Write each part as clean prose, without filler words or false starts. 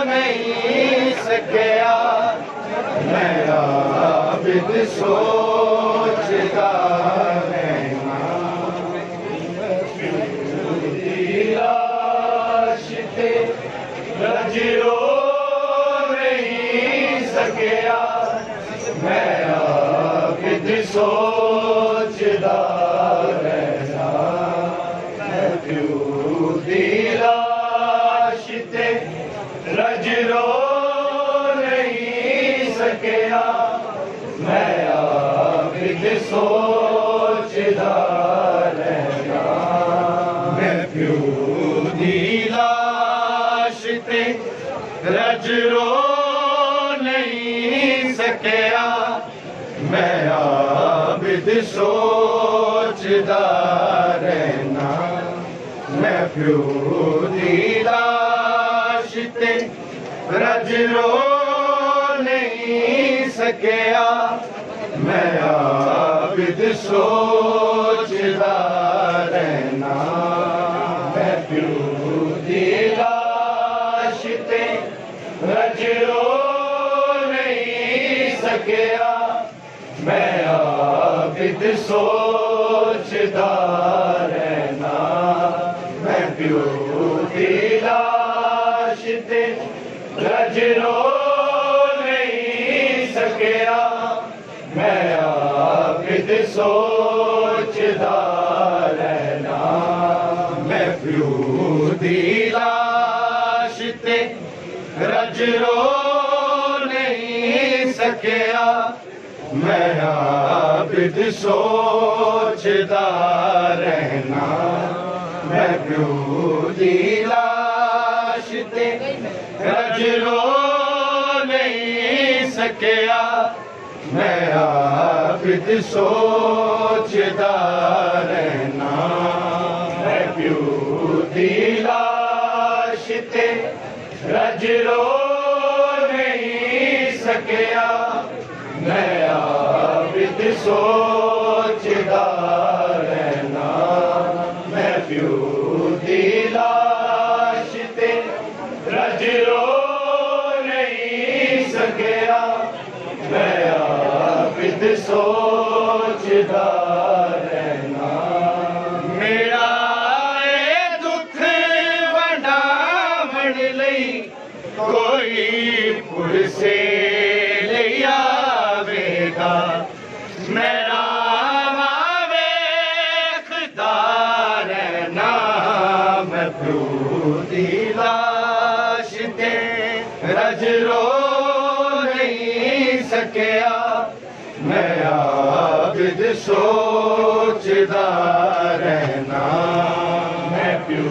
नहीं सकिया मैं आबिद सोचदा रहना लाश ते रजरो नहीं सकिया मैं आबिद सोचदा रहना मैं प्यो दी लाश ते रजरो नहीं सकिया मैं आबिद सोचदा रहना मैं प्यो दी लाश ते रजरो नहीं सकिया मैं आबिद सोचदा रहना मैं प्यो दी लाश ते रजरो नहीं सकिया मैं आबिद सोचदा रहना मैं प्यो दी लाश ते रजरो नहीं सकिया मैं आबिद सोचदा रहना मैं प्यो दी लाश ते रजरो नहीं सकिया मैं आबिद सोचदा रहना मैं प्यो दी लाश ते रजरो नहीं सकिया मैं आबिद सोचदा रहना मैं प्यो दी लाश ते रजरो नहीं सकिया मैं आबिद सोचदा रहना मैं प्यो दी लाश ते रजरो नहीं सकिया मैं आबिद सोचदा रहना मैं प्यो दी लाश ते रजरो नहीं सकिया मैं आबिद सोचदा रहना मेरा ए दुख वंडावण लई कोई पुरसे ले आवेगा मेरा वेखदा रहना मैं प्यो दी लाश ते रजरो नहीं सकिया मैं आबिद सोचदा रहना मैं प्यो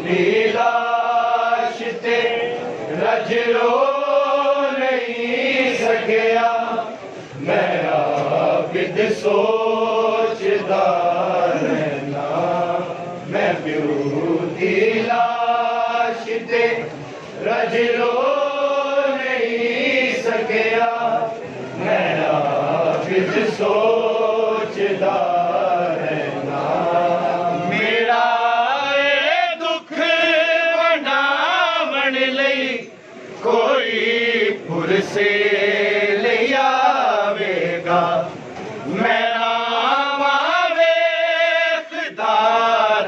दी लाश ते रजरो नहीं सकिया मैं आबिद सोचदा रहना मैं प्यो दी लाश ते रजरो नहीं सकिया मैं आबिद सोचदा रहना मेरा ए दुख वंडावण लई कोई पुरसे ले आवेगा मेरा वेखदा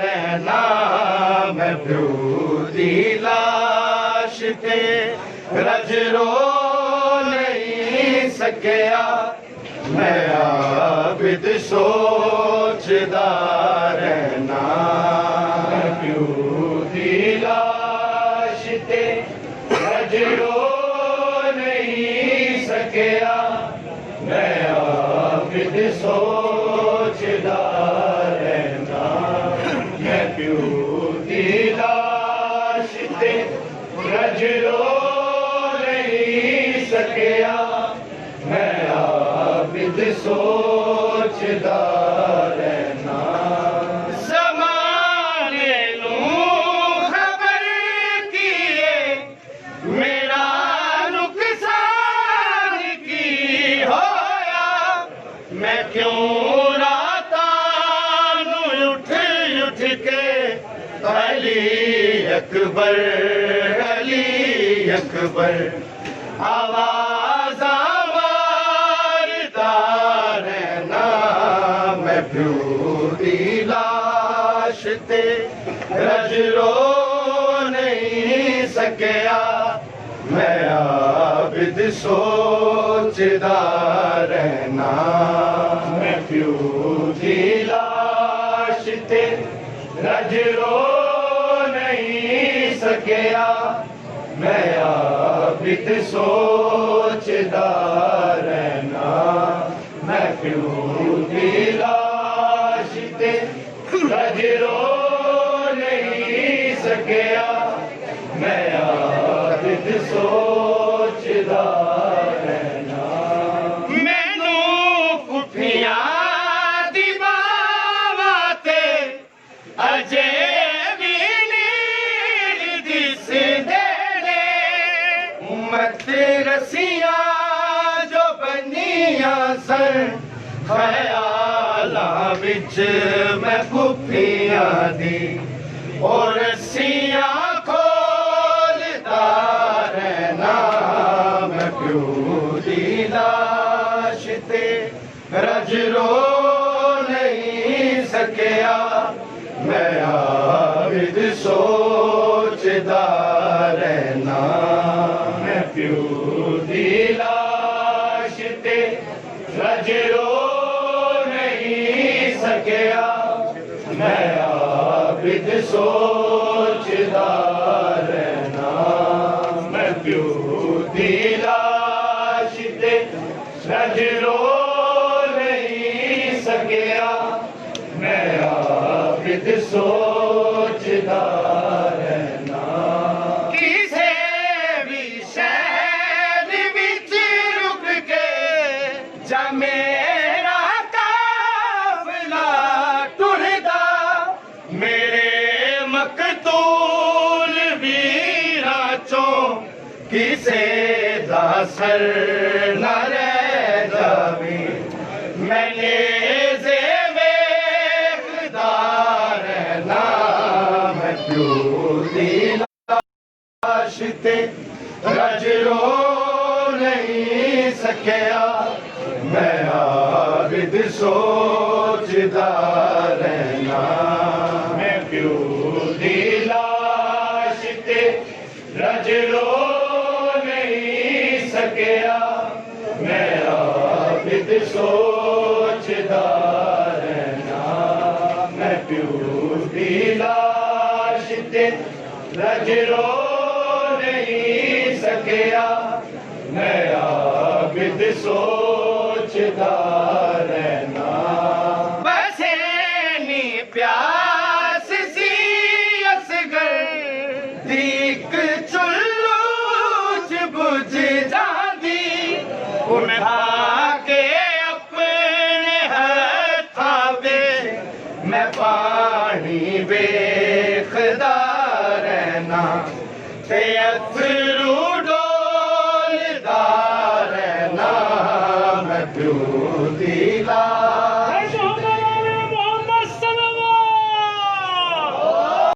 रहना मैं प्यो दी लाश ते रजरो नहीं सकिया मैं आबिद सोचदा रहना मैं प्यो दी लाश ते रजरो नहीं सकिया मैं आबिद सोचदा रहना मैं प्यो दी लाश ते रजरो नहीं सकिया मैं आबिद सोचदा रहना ज़माने नूं खबर कीए मेरा नुकसान की होया मैं क्यों रातां नूं उठ उठ के पहली अकबर अली अकबर आवाज़ मारदा रहना मैं प्यो दी लाश ते रज रो नहीं सकिया मैं आबिद सोचदा रहना मैं प्यो दी लाश ते रज रो नहीं सकिया मैं आबिद सोचदा रहना मैं प्यो दी लाश ते रज रो नहीं सकिया मैं आबिद सोचदा रहना मैनू कुफियां दी बावा ते अजे भी नील दिसदे ने मत रसियां जो बनियां सन ख्यालां विच मैं कुफियां दी और रसियां खोलदा रहना मैं प्यो दी लाश ते रज रो नहीं सकिया मैं आबिद सोचदा रहना मैं प्यो दी लाश ते रज रो नहीं सकिया मैं आबिद सोचदा रहना मैं प्यो दी लाश ते रज रो नहीं सकिया मैं आबिद सोचदा रहना किसे भी शहर विच रुक के जा मेरा काफिला टुरदा मेरे मकतूल वीरा चों किसे दा सर न रह जावे मैंने लाश ते रज रो नहीं सकिया मैं आबिद सोचदा रहना मैं प्यो दी लाश ते रज रो नहीं सकिया मैं आबिद सोचदा रहना मैं प्यो दी लाश ते रज रो नहीं सकिया मैं आबिद सोचदा रहना बसे नी प्यास सी असगर दीक चुल्लू च बुझ जांदी उठा के अपने हत्थां वे मैं पानी वेखदा रहना ते अथरू डोलदा रहना मैं प्यो दी